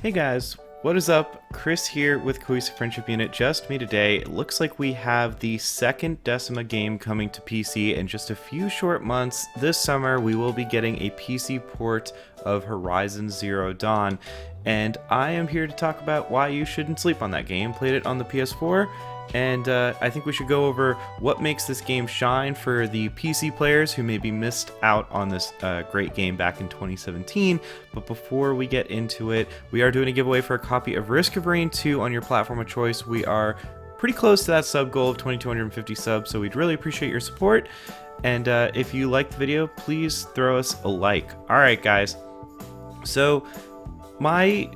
Hey guys, what is up? Chris here with Cohesive Friendship Unit. Just me today. It looks like we have the second Decima game coming to PC in just a few short months. This summer we will be getting a PC port of Horizon Zero Dawn, and I am here to talk about why you shouldn't sleep on that game. Played it on the PS4, and I think we should go over what makes this game shine for the PC players who maybe missed out on this great game back in 2017. But before we get into it, we are doing a giveaway for a copy of Risk of Rain 2 on your platform of choice. We are pretty close to that sub goal of 2,250 subs, so we'd really appreciate your support. And if you liked the video, please throw us a like. Alright guys, so my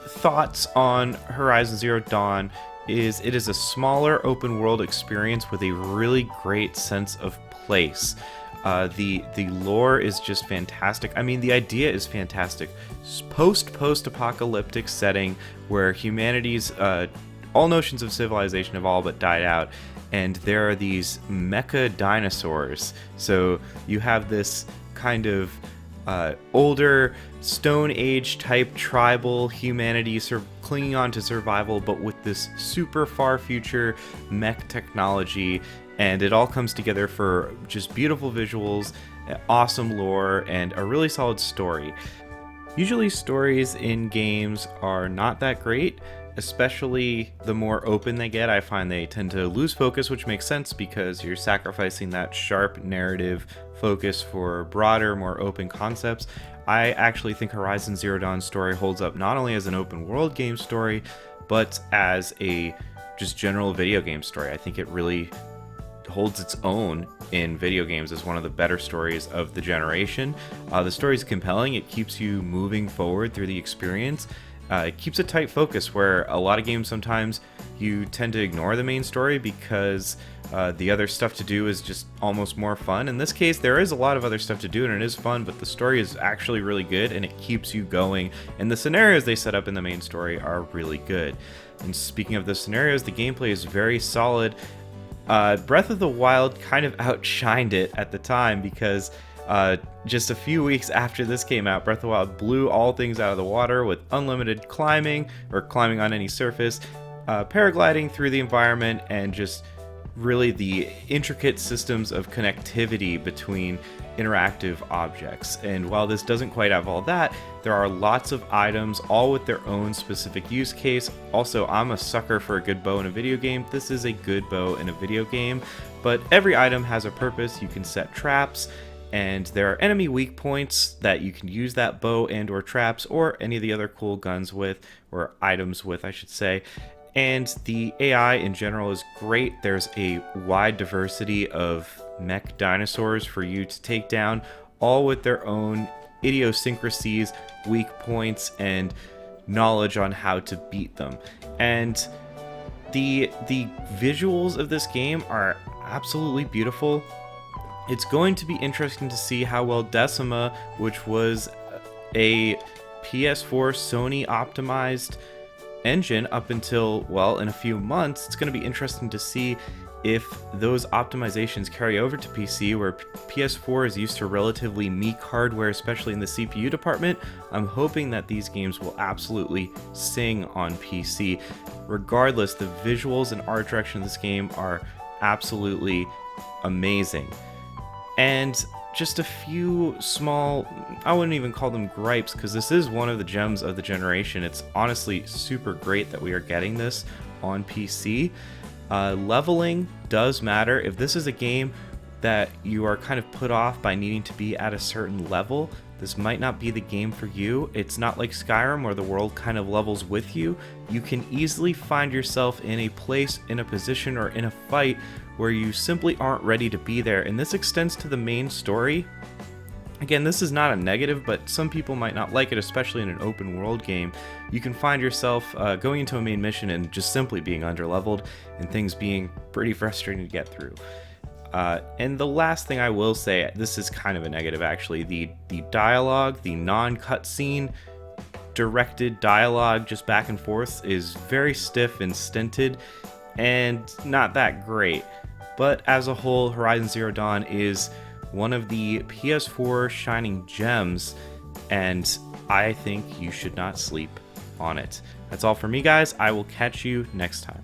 thoughts on Horizon Zero Dawn is it is a smaller open world experience with a really great sense of place. The lore is just fantastic. I mean, the idea is fantastic. Post-apocalyptic setting where humanity's all notions of civilization have all but died out, and there are these mecha dinosaurs. So you have this kind of older Stone Age type tribal humanity clinging on to survival, but with this super far future mech technology, and it all comes together for just beautiful visuals, awesome lore, and a really solid story. Usually stories in games are not that great, especially the more open they get. I find they tend to lose focus, which makes sense because you're sacrificing that sharp narrative focus for broader, more open concepts. I actually think Horizon Zero Dawn's story holds up not only as an open world game story, but as a just general video game story. I think it really holds its own in video games as one of the better stories of the generation. The story is compelling. It keeps you moving forward through the experience. It keeps a tight focus where a lot of games sometimes you tend to ignore the main story because the other stuff to do is just almost more fun. In this case, there is a lot of other stuff to do and it is fun, but the story is actually really good and it keeps you going. And the scenarios they set up in the main story are really good. And speaking of the scenarios, the gameplay is very solid. Breath of the Wild kind of outshined it at the time because just a few weeks after this came out, Breath of the Wild blew all things out of the water with unlimited climbing, or climbing on any surface, paragliding through the environment, and just really the intricate systems of connectivity between interactive objects. And while this doesn't quite have all that, there are lots of items, all with their own specific use case. Also, I'm a sucker for a good bow in a video game. This is a good bow in a video game, but every item has a purpose. You can set traps, and there are enemy weak points that you can use that bow and or traps or any of the other cool guns with, or items with, I should say. And the AI in general is great. There's a wide diversity of mech dinosaurs for you to take down, all with their own idiosyncrasies, weak points, and knowledge on how to beat them. And the visuals of this game are absolutely beautiful. It's going to be interesting to see how well Decima, which was a PS4 Sony optimized engine up until, well, in a few months, it's going to be interesting to see if those optimizations carry over to PC, where PS4 is used to relatively meek hardware, especially in the CPU department. I'm hoping that these games will absolutely sing on PC. Regardless, the visuals and art direction of this game are absolutely amazing. And just a few small, I wouldn't even call them gripes, because this is one of the gems of the generation. It's honestly super great that we are getting this on PC. Leveling does matter. If this is a game that you are kind of put off by needing to be at a certain level, this might not be the game for you. It's not like Skyrim where the world kind of levels with you. You can easily find yourself in a place, in a position, or in a fight where you simply aren't ready to be there, and this extends to the main story. Again, this is not a negative, but some people might not like it, especially in an open world game. You can find yourself going into a main mission and just simply being underleveled, and things being pretty frustrating to get through. And the last thing I will say, this is kind of a negative actually, the dialogue, the non-cutscene directed dialogue just back and forth is very stiff and stinted and not that great. But as a whole, Horizon Zero Dawn is one of the PS4 shining gems, and I think you should not sleep on it. That's all for me, guys. I will catch you next time.